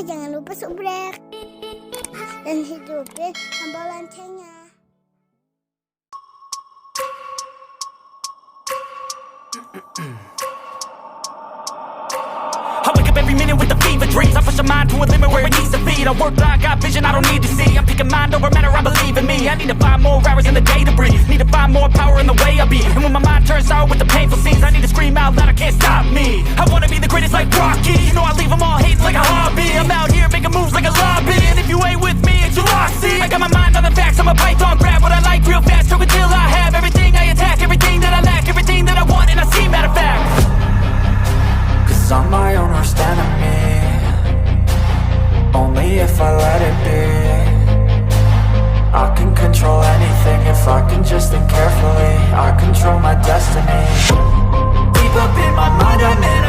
jangan lupa subrek dan hidupin tombol loncengnya. I wake up every minute with the fever dreams. I push my mind to a limit where it needs to be. I work blind, got vision I don't need to see. I'm picking mind over matter, I believe in me. I need to find more hours in the day to breathe. Need to find more power in the way I be. And when my mind turns sour with the painful scenes, I need to scream out loud, I can't stop me. I wanna be the greatest like Rocky. You know I leave them all hating like a hobby. I'm out here making moves like a lobby. And if you ain't with me, it's your loss. See, I got my mind on the facts, I'm a python. Grab what I like real fast, stroke until I have everything I attack, everything that I lack, everything that I want, and I see, matter of fact. Cause I'm my own worst enemy. Only if I let it be. I can control anything if I can just think carefully. I control my destiny. Deep up in my mind I'm in